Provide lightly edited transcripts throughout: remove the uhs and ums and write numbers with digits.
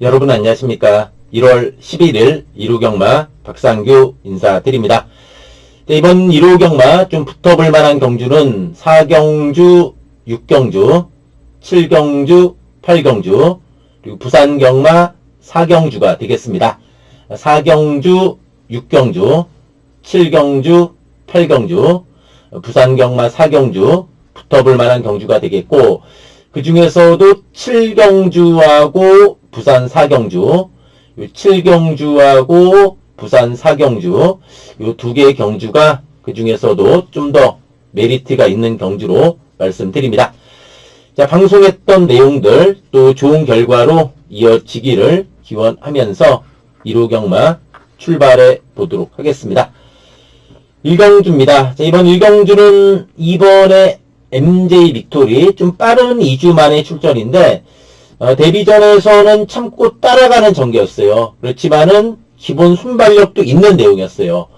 여러분 안녕하십니까. 1월 11일 1호 경마 박상규 인사드립니다. 네, 이번 1호 경마 좀 붙어볼 만한 경주는 4경주, 6경주, 7경주, 8경주, 그리고 부산 경마 4경주가 되겠습니다. 4경주, 6경주, 7경주, 8경주, 부산 경마 4경주 붙어볼 만한 경주가 되겠고, 그 중에서도 7경주하고 부산 4경주, 7경주하고 부산 4경주, 이 두 개의 경주가 그 중에서도 좀 더 메리트가 있는 경주로 말씀드립니다. 자, 방송했던 내용들 또 좋은 결과로 이어지기를 기원하면서 1호 경마 출발해 보도록 하겠습니다. 1경주입니다. 자, 이번 1경주는 이번에 MJ 빅토리 좀 빠른 2주 만의 출전인데 데뷔전에서는 참고 따라가는 전개였어요. 그렇지만은 기본 순발력도 있는 내용이었어요.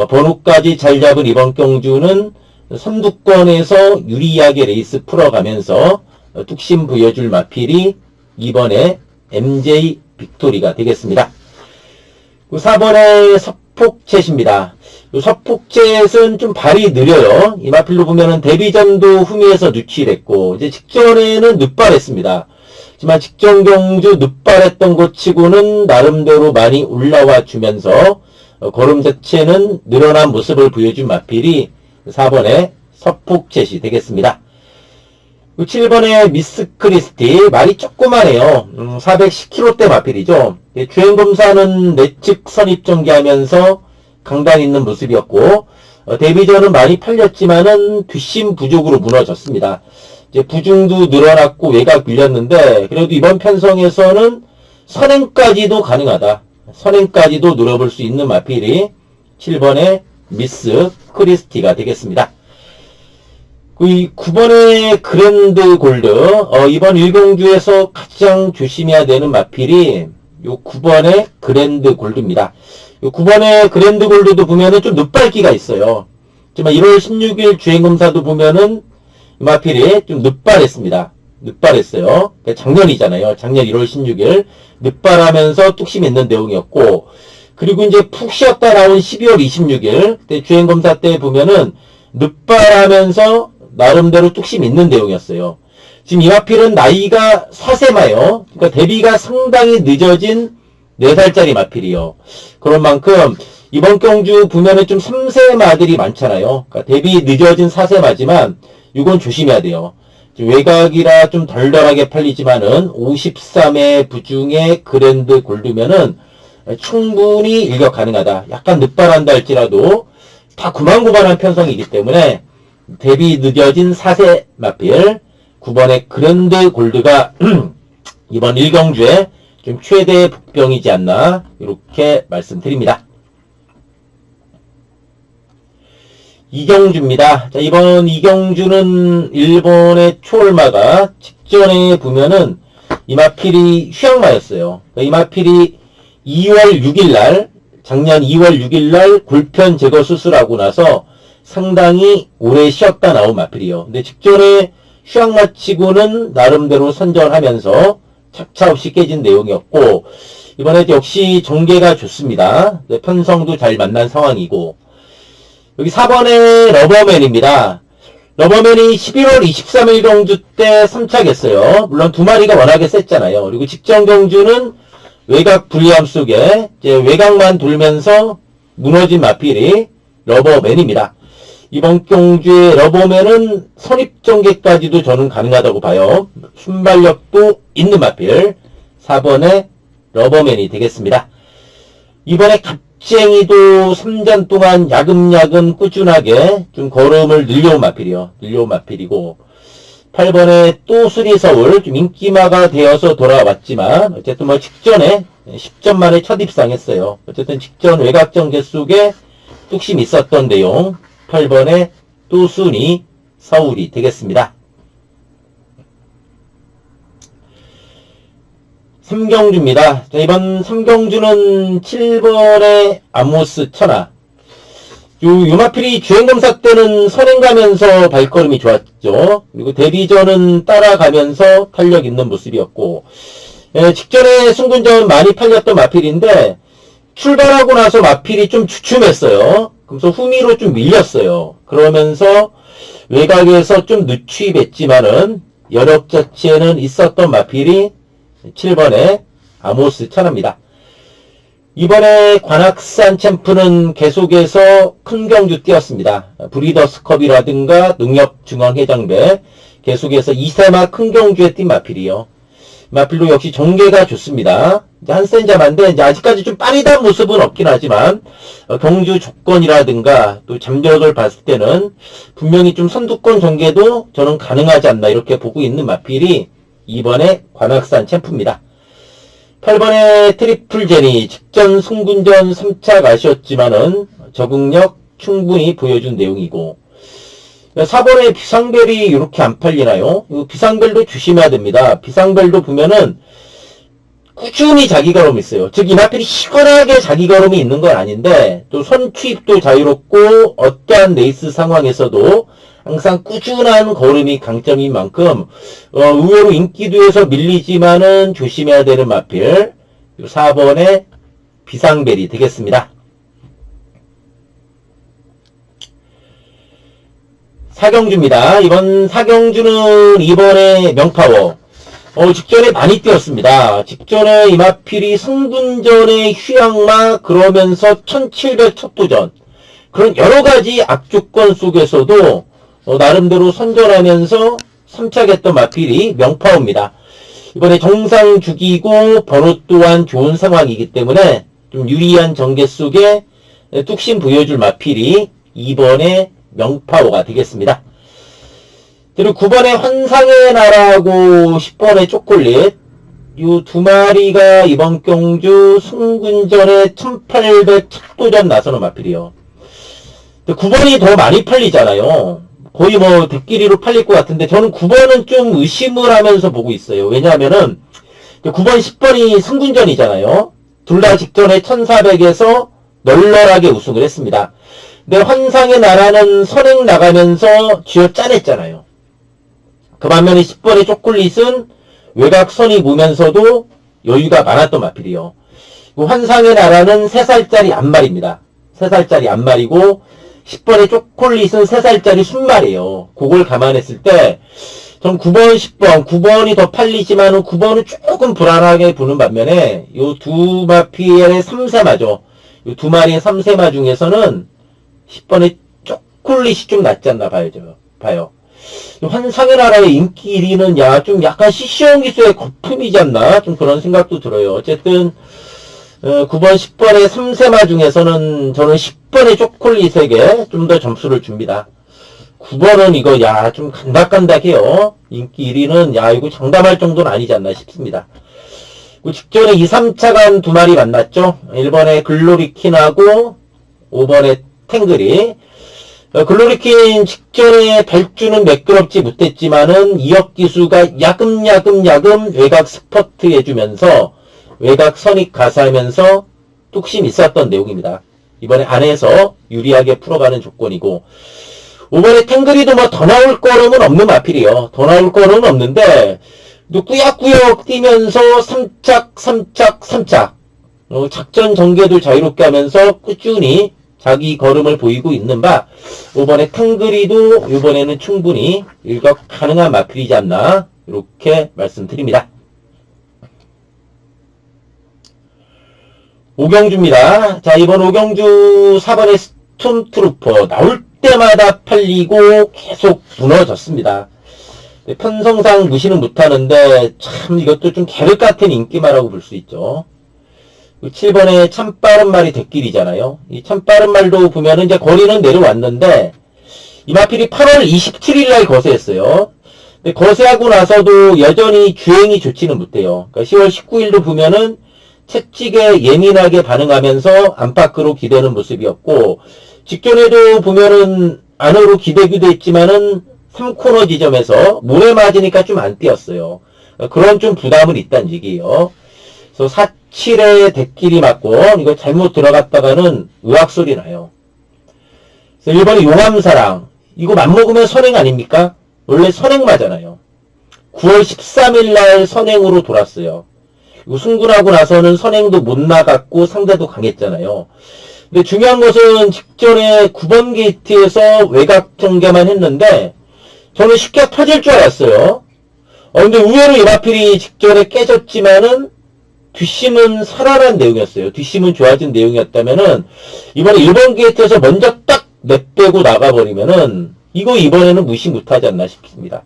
번호까지 잘 잡은 이번 경주는 선두권에서 유리하게 레이스 풀어가면서 뚝심 부여줄 마필이 이번에 MJ 빅토리가 되겠습니다. 4번의 서폭챗입니다. 서폭챗은 좀 발이 느려요. 이 마필로 보면은 데뷔전도 후미에서 누출했고, 이제 직전에는 늦발했습니다. 하지만 직전 경주 늦발했던 것 치고는 나름대로 많이 올라와 주면서 걸음 자체는 늘어난 모습을 보여준 마필이 4번의 서폭챗이 되겠습니다. 7번의 미스 크리스티, 말이 조그마해요. 410kg대 마필이죠. 주행검사는 내측 선입전개하면서 강단 있는 모습이었고, 데뷔전은 많이 팔렸지만은 뒷심 부족으로 무너졌습니다. 이제 부중도 늘어났고 외곽 밀렸는데, 그래도 이번 편성에서는 선행까지도 가능하다. 선행까지도 노려볼 수 있는 마필이 7번의 미스 크리스티가 되겠습니다. 이 9번의 그랜드 골드, 이번 1경주에서 가장 조심해야 되는 마필이 요 9번의 그랜드 골드입니다. 요 9번의 그랜드 골드도 보면은 좀 늦발기가 있어요. 하지만 1월 16일 주행검사도 보면은 이 마필이 좀 늦발했습니다. 늦발했어요. 작년이잖아요. 작년 1월 16일. 늦발하면서 뚝심 있는 내용이었고, 그리고 이제 푹 쉬었다 나온 12월 26일, 그때 주행검사 때 보면은 늦발하면서 나름대로 뚝심 있는 내용이었어요. 지금 이 마필은 나이가 4세마예요. 그러니까 데뷔가 상당히 늦어진 4살짜리 마필이요. 그런 만큼 이번 경주 보면은 좀 3세마들이 많잖아요. 그러니까 데뷔 늦어진 4세마지만 이건 조심해야 돼요. 외곽이라 좀 덜덜하게 팔리지만은 53회 부중에 그랜드 골드면은 충분히 일격 가능하다. 약간 늦발한다 할지라도 다 구만고만한 편성이기 때문에 데뷔 늦어진 4세 마필 9번의 그랜드 골드가 이번 1경주에 좀 최대 복병이지 않나 이렇게 말씀드립니다. 2경주입니다. 자, 이번 2경주는 일본의 초월마가 직전에 보면은 이 마필이 휴양마였어요. 이 마필이 2월 6일날 작년 2월 6일날 골편 제거 수술하고 나서 상당히 오래 쉬었다 나온 마필이요. 근데 직전에 휴양 마치고는 나름대로 선전하면서 착차 없이 깨진 내용이었고, 이번에 역시 전개가 좋습니다. 편성도 잘 만난 상황이고, 여기 4번의 러버맨입니다. 러버맨이 11월 23일 경주 때 3착했어요. 물론 두 마리가 워낙에 셌잖아요. 그리고 직전 경주는 외곽 불리함 속에 이제 외곽만 돌면서 무너진 마필이 러버맨입니다. 이번 경주의 러버맨은 선입전개까지도 저는 가능하다고 봐요. 순발력도 있는 마필 4번의 러버맨이 되겠습니다. 이번에 갑쟁이도 3전 동안 야금야금 꾸준하게 좀 걸음을 늘려온 마필이요. 늘려온 마필이고, 8번의 또 수리서울 좀 인기마가 되어서 돌아왔지만 어쨌든 뭐 직전에 10점 만에 첫 입상했어요. 어쨌든 직전 외곽전개 속에 뚝심 있었던 내용 8번의 또 순이 서울이 되겠습니다. 3경주입니다. 자, 이번 3경주는 7번의 아모스 천하. 요 마필이 주행검사 때는 선행가면서 발걸음이 좋았죠. 그리고 데뷔전은 따라가면서 탄력 있는 모습이었고, 직전에 승군전 많이 팔렸던 마필인데 출발하고 나서 마필이 좀 주춤했어요. 그래서 후미로 좀 밀렸어요. 그러면서 외곽에서 좀 늦추입했지만은 여력 자체는 있었던 마필이 7번에 아모스 천하입니다. 이번에 관악산 챔프는 계속해서 큰 경주 뛰었습니다. 브리더스컵이라든가 농협중앙회장배 계속해서 2세마 큰 경주에 뛴 마필이요. 마필도 역시 전개가 좋습니다. 이제 한 센자만데 이제 아직까지 좀 빠르다는 모습은 없긴 하지만 경주 조건이라든가 또 잠적을 봤을 때는 분명히 좀 선두권 전개도 저는 가능하지 않나 이렇게 보고 있는 마필이 이번에 관악산 챔프입니다. 8번에 트리플 제니 직전 승군전 3착 아쉬웠지만은 적응력 충분히 보여준 내용이고 4번에 비상벨이 이렇게 안 팔리나요? 비상벨도 조심해야 됩니다. 비상벨도 보면은 꾸준히 자기 걸음이 있어요. 즉 이 마필이 시원하게 자기 걸음이 있는 건 아닌데 또 선취입도 자유롭고 어떠한 레이스 상황에서도 항상 꾸준한 걸음이 강점인 만큼 의외로 인기도에서 밀리지만은 조심해야 되는 마필 4번의 비상벨이 되겠습니다. 4경주입니다. 이번 4경주는 이번에 명파워 직전에 많이 뛰었습니다. 직전에 이 마필이 승군전의 휴양마 그러면서 1700 첫도전 그런 여러가지 악조건 속에서도 나름대로 선전하면서 3착했던 마필이 명파워입니다. 이번에 정상 주기고 번호 또한 좋은 상황이기 때문에 좀 유리한 전개 속에 뚝심 보여줄 마필이 2번의 명파워가 되겠습니다. 그리고 9번에 환상의 나라하고 10번의 초콜릿 이 두 마리가 이번 경주 승군전에 1800 첫도전 나서는 마필이요. 9번이 더 많이 팔리잖아요. 거의 뭐 대끼리로 팔릴 것 같은데 저는 9번은 좀 의심을 하면서 보고 있어요. 왜냐하면은 9번, 10번이 승군전이잖아요. 둘 다 직전에 1400에서 널널하게 우승을 했습니다. 근데 환상의 나라는 선행 나가면서 쥐어 짜냈잖아요. 그 반면에 10번의 초콜릿은 외곽선이 무면서도 여유가 많았던 마필이요. 환상의 나라는 3살짜리 암말입니다. 3살짜리 암말이고 10번의 초콜릿은 3살짜리 순말이에요. 그걸 감안했을 때 전 9번, 10번, 9번이 더 팔리지만은 9번은 조금 불안하게 보는 반면에 요 두 마필의 3세마죠. 요 두 마리의 3세마 중에서는 10번의 초콜릿이 좀 낫지 않나 봐요. 환상의 나라의 인기 1위는 좀 약간 시시한 기수의 거품이지 않나 좀 그런 생각도 들어요. 어쨌든 9번, 10번의 3세마 중에서는 저는 10번의 초콜릿에게 좀 더 점수를 줍니다. 9번은 이거 좀 간닥간닥해요. 인기 1위는 이거 장담할 정도는 아니지 않나 싶습니다. 직전에 2, 3차 간 두 마리 만났죠. 1번의 글로리킨하고 5번의 탱글이. 글로리킨 직전에 발주는 매끄럽지 못했지만은 이역기수가 야금야금 외곽 스퍼트 해주면서 외곽 선익 가사하면서 뚝심 있었던 내용입니다. 이번에 안에서 유리하게 풀어가는 조건이고 5번에 탱글이도 뭐 더 나올 거름은 없는 마필이요. 더 나올 거름은 없는데 꾸역꾸역 뛰면서 3착 작전 전개도 자유롭게 하면서 꾸준히 자기 걸음을 보이고 있는 바 5번에 탱글이도 이번에는 충분히 일각 가능한 마필이지 않나 이렇게 말씀드립니다. 5경주입니다. 자, 이번 5경주 4번의 스톰트루퍼 나올 때마다 팔리고 계속 무너졌습니다. 편성상 무시는 못하는데 참 이것도 좀 계륵 같은 인기마라고 볼 수 있죠. 7번에 참 빠른 말이 대길이잖아요. 이 참 빠른 말도 보면은 이제 거리는 내려왔는데 이 마필이 8월 27일 날 거세했어요. 근데 거세하고 나서도 여전히 주행이 좋지는 못해요. 그러니까 10월 19일도 보면은 채찍에 예민하게 반응하면서 안팎으로 기대는 모습이었고 직전에도 보면은 안으로 기대기도 했지만은 3코너 지점에서 모래 맞으니까 좀 안 뛰었어요. 그런 좀 부담은 있다는 얘기예요. 그래서 4-7에 대끼리 맞고 이거 잘못 들어갔다가는 의학 소리 나요. 그래서 1번에 용암사랑 이거 맘먹으면 선행 아닙니까? 원래 선행 맞잖아요. 9월 13일 날 선행으로 돌았어요. 이거 승군하고 나서는 선행도 못 나갔고 상대도 강했잖아요. 근데 중요한 것은 직전에 9번 게이트에서 외곽 전개만 했는데 저는 쉽게 터질 줄 알았어요. 근데 의외로 이마필이 직전에 깨졌지만은 뒷심은 살아난 내용이었어요. 뒷심은 좋아진 내용이었다면은 이번에 1번 게이트에서 먼저 딱 내빼고 나가버리면은 이거 이번에는 무시 못하지 않나 싶습니다.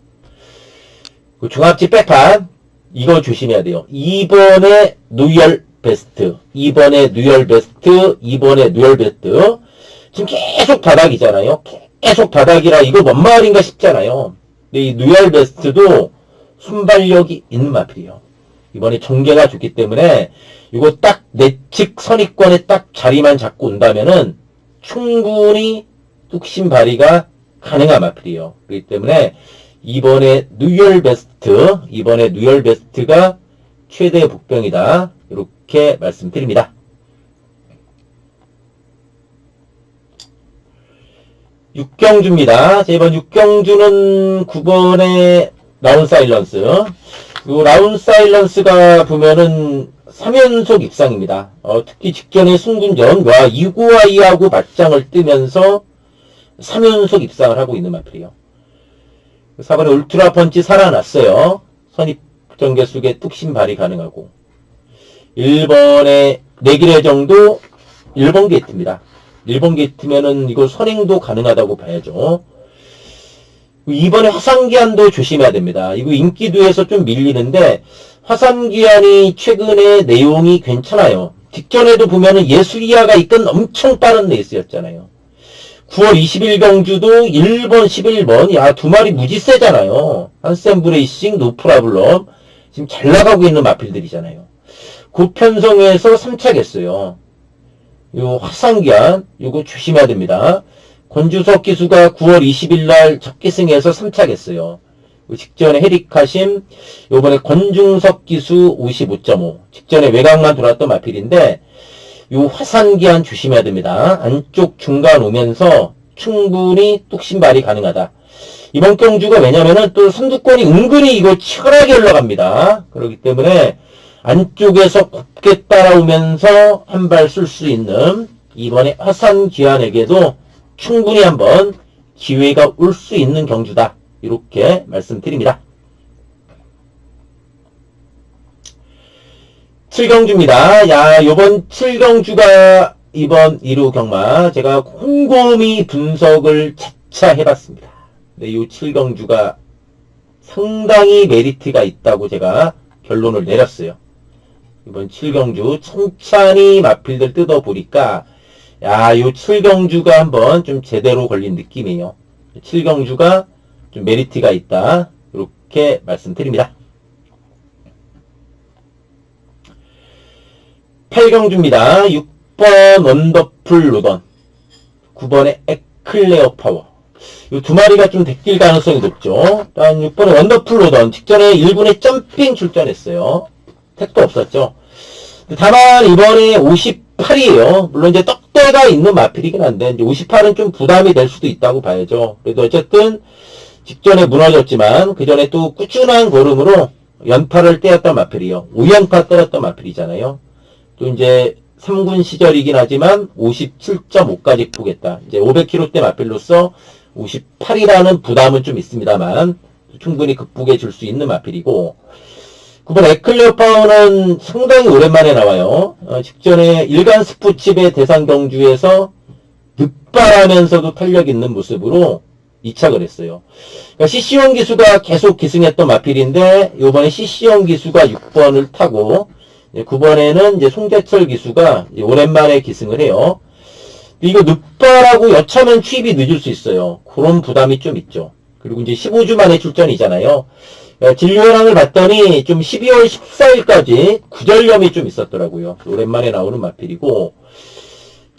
그 중합지 백판 이거 조심해야 돼요. 2번에 누열 베스트, 2번에 누열 베스트, 2번에 누열 베스트. 지금 계속 바닥이잖아요. 계속 바닥이라 이거 뭔 말인가 싶잖아요. 근데 이 누열 베스트도 순발력이 있는 마필이에요. 이번에 전개가 좋기 때문에 이거 딱 내측 선입권에 딱 자리만 잡고 온다면은 충분히 뚝심 발휘가 가능한 마필이에요. 그렇기 때문에 이번에 누열 베스트가 최대 복병이다. 이렇게 말씀드립니다. 6경주입니다. 이번 6경주는 9번의 라운 사일런스. 이 라운 사일런스가 보면은 3연속 입상입니다. 특히 직전에 승군전과 이구아이하고 맞짱을 뜨면서 3연속 입상을 하고 있는 마필이에요. 4번에 울트라 펀치 살아났어요. 선입 전개 속에 뚝심 발휘 가능하고. 1번에 내기례 정도 1번 게이트입니다. 1번 게이트면은 이거 선행도 가능하다고 봐야죠. 2번에 화산기한도 조심해야 됩니다. 이거 인기도에서 좀 밀리는데 화산기한이 최근에 내용이 괜찮아요. 직전에도 보면은 예술이야가 이끈 엄청 빠른 레이스였잖아요. 9월 20일 경주도 1번, 11번, 야, 두 마리 무지 세잖아요. 한센브레이싱, 노프라블럼. 지금 잘 나가고 있는 마필들이잖아요. 그 편성에서 3차겠어요. 요 화상기한, 요거 조심해야 됩니다. 권주석 기수가 9월 20일 날 첫 기승에서 3차겠어요. 직전에 헤리카심, 요번에 권중석 기수 55.5. 직전에 외곽만 돌았던 마필인데, 요 화산기한 조심해야 됩니다. 안쪽 중간 오면서 충분히 뚝심발이 가능하다. 이번 경주가 왜냐면은 또 선두권이 은근히 이거 치열하게 흘러갑니다. 그렇기 때문에 안쪽에서 곱게 따라오면서 한 발 쏠 수 있는 이번에 화산기한에게도 충분히 한번 기회가 올 수 있는 경주다. 이렇게 말씀드립니다. 7경주입니다. 야, 요번 7경주가 이번 1루 경마 제가 곰곰이 분석을 차차 해봤습니다. 근데 이 7경주가 상당히 메리트가 있다고 제가 결론을 내렸어요. 이번 7경주 천천히 마필들 뜯어보니까 야, 요 7경주가 한번 좀 제대로 걸린 느낌이에요. 7경주가 좀 메리트가 있다. 이렇게 말씀드립니다. 8경주입니다. 6번 원더풀 로던, 9번의 에클레어 파워. 이 두 마리가 좀 데낄 가능성이 높죠. 일단 6번의 원더풀 로던 직전에 1군에 점핑 출전했어요. 택도 없었죠. 다만 이번에 58이에요. 물론 이제 떡대가 있는 마필이긴 한데 이제 58은 좀 부담이 될 수도 있다고 봐야죠. 그래도 어쨌든 직전에 무너졌지만 그 전에 또 꾸준한 걸음으로 연파를 떼었던 마필이요. 5연파 때렸던 마필이잖아요. 또 이제 3군 시절이긴 하지만 57.5까지 보겠다. 이제 500kg대 마필로서 58이라는 부담은 좀 있습니다만 충분히 극복해 줄 수 있는 마필이고, 9번 에클레어 파워는 상당히 오랜만에 나와요. 직전에 일간 스포츠의 대상 경주에서 늑발하면서도 탄력 있는 모습으로 이착을 했어요. 그러니까 CC1 기수가 계속 기승했던 마필인데 이번에 CC1 기수가 6번을 타고 9번에는 이제 송재철 기수가 오랜만에 기승을 해요. 이거 늑발하고 여차면 취입이 늦을 수 있어요. 그런 부담이 좀 있죠. 그리고 이제 15주 만에 출전이잖아요. 진료 현황을 봤더니 좀 12월 14일까지 구절염이 좀 있었더라고요. 오랜만에 나오는 마필이고,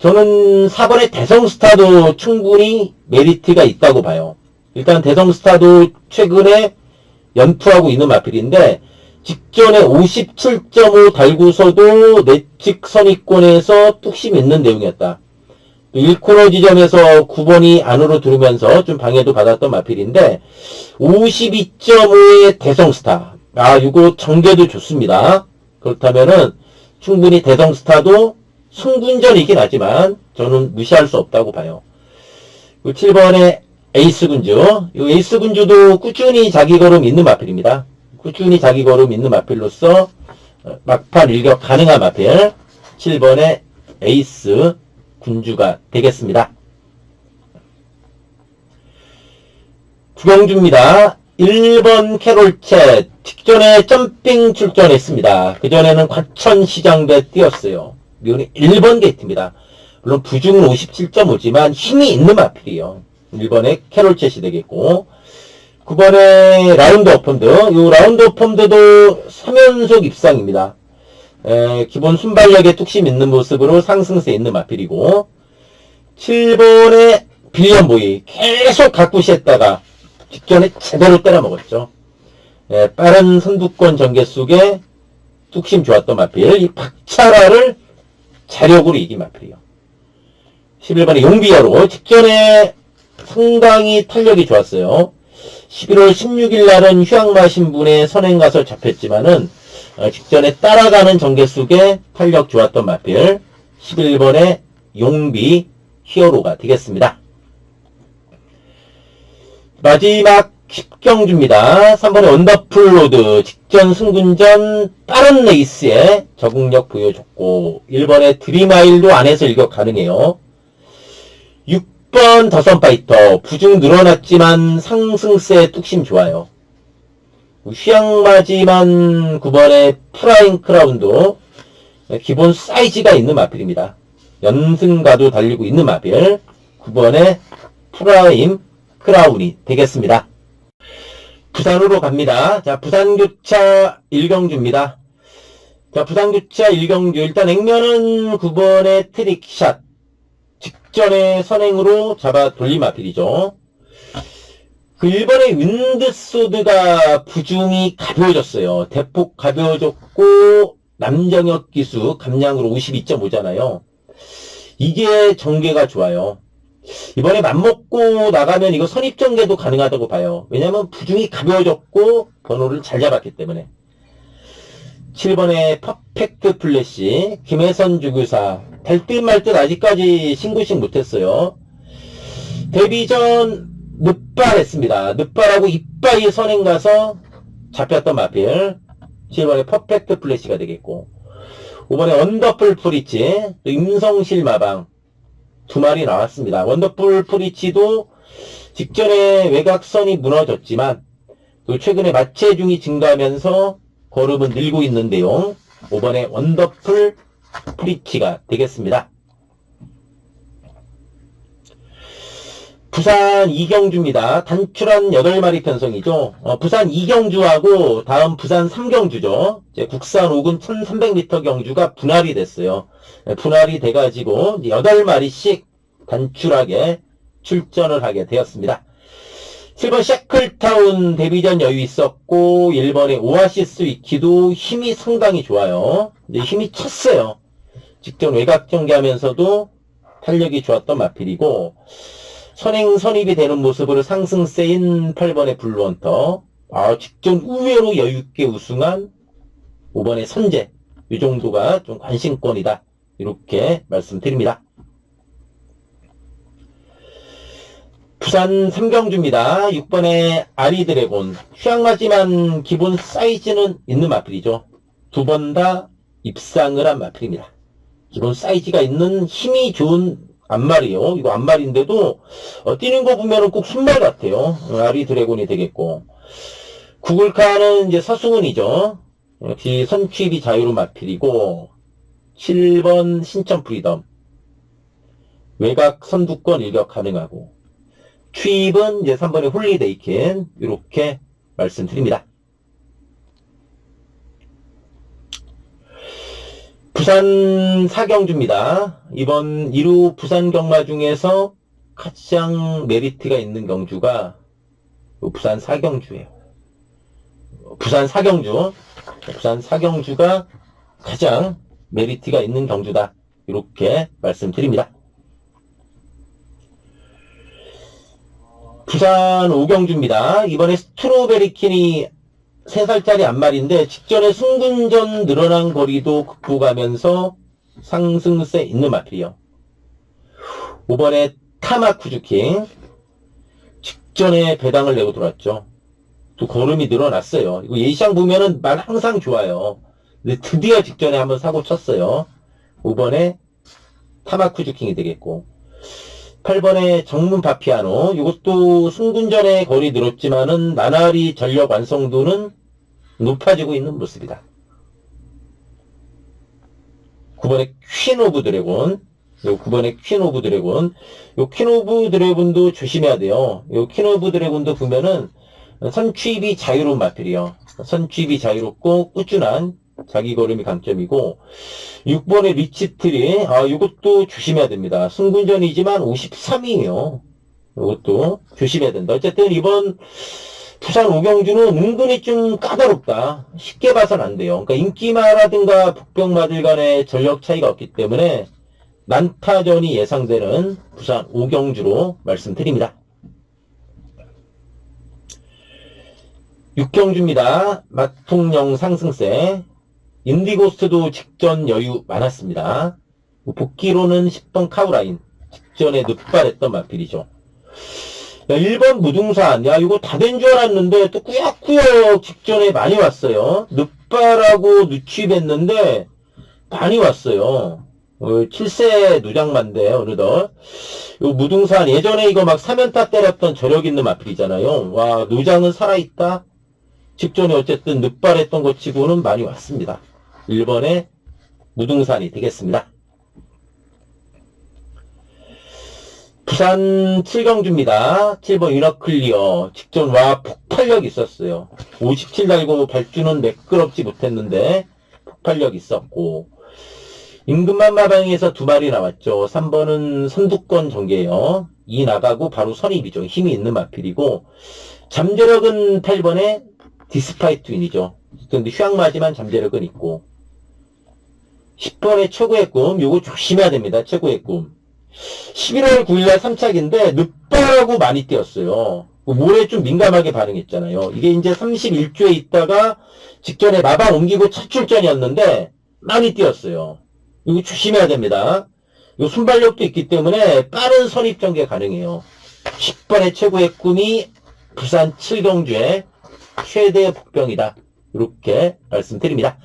저는 4번의 대성스타도 충분히 메리트가 있다고 봐요. 일단 대성스타도 최근에 연투하고 있는 마필인데 직전에 57.5 달고서도 내측 선입권에서 뚝심 있는 내용이었다. 1코너 지점에서 9번이 안으로 들어오면서 좀 방해도 받았던 마필인데 52.5의 대성스타. 이거 전개도 좋습니다. 그렇다면은 충분히 대성스타도 승분전이긴 하지만 저는 무시할 수 없다고 봐요. 7번의 에이스 군주. 이 에이스 군주도 꾸준히 자기 걸음 있는 마필입니다. 꾸준히 자기 걸음 있는 마필로서 막판 일격 가능한 마필 7번의 에이스 군주가 되겠습니다. 구경주입니다. 1번 캐롤챗 직전에 점핑 출전했습니다. 그전에는 과천시장대 뛰었어요. 이번에 1번 게이트입니다. 물론 부중은 57.5지만 힘이 있는 마필이에요. 1번에 캐롤챗이 되겠고 9번에 라운드 오펀드. 이 라운드 오펀드도 3연속 입상입니다. 기본 순발력에 뚝심 있는 모습으로 상승세 있는 마필이고 7번에 빌리언보이 계속 각구시했다가 직전에 제대로 때려먹었죠. 빠른 선두권 전개 속에 뚝심 좋았던 마필. 이 박차라를 자력으로 이긴 마필이요. 11번에 용비어로 직전에 상당히 탄력이 좋았어요. 11월 16일 날은 휴양마 신분의 선행가서 잡혔지만은 직전에 따라가는 전개 속에 탄력 좋았던 마필 11번의 용비 히어로가 되겠습니다. 마지막 10경주입니다. 3번의 원더풀 로드 직전 승군전 빠른 레이스에 적응력 보여줬고 1번의 드리마일도 안에서 일격 가능해요. 6번 더선파이터 부중 늘어났지만 상승세 뚝심 좋아요. 휴양마지만 9번의 프라임 크라운도 기본 사이즈가 있는 마필입니다. 연승가도 달리고 있는 마필 9번의 프라임 크라운이 되겠습니다. 부산으로 갑니다. 자, 부산교차 1경주입니다. 자, 부산교차 1경주 일단 액면은 9번의 트릭샷 직전에 선행으로 잡아 돌림 마필이죠. 그 1번의 윈드소드가 부중이 가벼워졌어요. 대폭 가벼워졌고 남정혁 기수 감량으로 52.5잖아요. 이게 전개가 좋아요. 이번에 맘먹고 나가면 이거 선입전개도 가능하다고 봐요. 왜냐면 부중이 가벼워졌고 번호를 잘 잡았기 때문에. 7번의 퍼펙트 플래시 김혜선 주교사 될 듯 말 듯 아직까지 신고식 못했어요. 데뷔 전 늑발했습니다. 늑발하고 이빠이 선행 가서 잡혔던 마필 7번의 퍼펙트 플래시가 되겠고 5번의 원더풀 프리치 임성실 마방 두 마리 나왔습니다. 원더풀 프리치도 직전에 외곽선이 무너졌지만 또 최근에 마체중이 증가하면서 걸음은 늘고 있는 내용 5번의 원더풀 프리치가 되겠습니다. 부산 이경주입니다. 단출한 8마리 편성이죠. 부산 이경주하고 다음 부산 3경주죠. 이제 국산 5군 1300m 경주가 분할이 됐어요. 분할이 돼가지고 8마리씩 단출하게 출전을 하게 되었습니다. 7번 샤클타운 데뷔전 여유 있었고 1번의 오아시스 위키도 힘이 상당히 좋아요. 이제 힘이 쳤어요. 직전 외곽 전개하면서도 탄력이 좋았던 마필이고 선행 선입이 되는 모습으로 상승세인 8번의 블루헌터 직전 의외로 여유있게 우승한 5번의 선제 이 정도가 좀 관심권이다 이렇게 말씀드립니다. 부산 3경주입니다. 6번의 아리드래곤 휴양마지만 기본 사이즈는 있는 마필이죠. 두 번 다 입상을 한 마필입니다. 기본 사이즈가 있는 힘이 좋은 앞말이요. 이거 앞말인데도 뛰는 거 보면은 꼭 순말 같아요. 아리드래곤이 되겠고 구글카는 이제 서승훈이죠. 역시 선취입이 자유로 마필이고 7번 신천 프리덤 외곽 선두권 일격 가능하고 취입은 이제 3번의 홀리데이킨 이렇게 말씀드립니다. 부산 4경주입니다. 이번 1루 부산 경마 중에서 가장 메리트가 있는 경주가 부산 4경주예요. 부산 4경주. 부산 4경주가 가장 메리트가 있는 경주다. 이렇게 말씀드립니다. 부산 5경주입니다. 이번에 스트로베리킨이 3살짜리 앞말인데 직전에 승근전 늘어난 거리도 극복하면서 상승세 있는 마필이요. 5번에 타마쿠즈킹 직전에 배당을 내고 돌았죠. 또 걸음이 늘어났어요. 이거 예시장 보면은 말 항상 좋아요. 근데 드디어 직전에 한번 사고 쳤어요. 5번에 타마쿠즈킹이 되겠고 8번에 정문 파피아노 이것도 승군전에 거리 늘었지만은 나날이 전력 완성도는 높아지고 있는 모습이다. 9번에 퀸 오브 드래곤 요 9번에 퀸 오브 드래곤 요 퀸 오브 드래곤도 조심해야 돼요. 요 퀸 오브 드래곤도 보면은 선취입이 자유로운 마필이요. 선취입이 자유롭고 꾸준한 자기 걸음이 강점이고 6번의 리치트리 이것도 조심해야 됩니다. 승군전이지만 53이에요. 이것도 조심해야 된다. 어쨌든 이번 부산 오경주는 은근히 좀 까다롭다. 쉽게 봐서는 안 돼요. 그러니까 인기마라든가 북병마들 간의 전력 차이가 없기 때문에 난타전이 예상되는 부산 오경주로 말씀드립니다. 6경주입니다. 마통령 상승세. 인디고스트도 직전 여유 많았습니다. 복귀로는 10번 카우라인. 직전에 늑발했던 마필이죠. 1번 무등산. 이거 다 된 줄 알았는데 또 꾸역꾸역 직전에 많이 왔어요. 늑발하고 누취했는데 많이 왔어요. 7세 누장만데 어느덧. 요 무등산 예전에 이거 막 3연타 때렸던 저력 있는 마필이잖아요. 와, 누장은 살아있다. 직전에 어쨌든 늑발했던 것 치고는 많이 왔습니다. 1번에 무등산이 되겠습니다. 부산 7경주입니다. 7번 유나클리어. 직전 와 폭발력 있었어요. 57 달고 발주는 매끄럽지 못했는데 폭발력 있었고 임금만 마방에서 2마리 나왔죠. 3번은 선두권 전개요. 2 나가고 바로 선입이죠. 힘이 있는 마필이고 잠재력은 8번에 디스파이트 윈이죠. 근데 휴양마지만 잠재력은 있고 10번의 최고의 꿈. 요거 조심해야 됩니다. 최고의 꿈. 11월 9일날 3착인데 늑발하고 많이 뛰었어요. 모레 좀 민감하게 반응했잖아요. 이게 이제 31주에 있다가 직전에 마방 옮기고 첫 출전이었는데 많이 뛰었어요. 이거 조심해야 됩니다. 이 순발력도 있기 때문에 빠른 선입 전개 가능해요. 10번의 최고의 꿈이 부산 7경주의 최대 복병이다. 이렇게 말씀드립니다.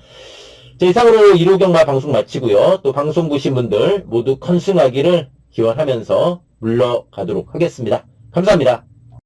자, 이상으로 1호경마 방송 마치고요. 또 방송 보신 분들 모두 컨승하기를 기원하면서 물러가도록 하겠습니다. 감사합니다.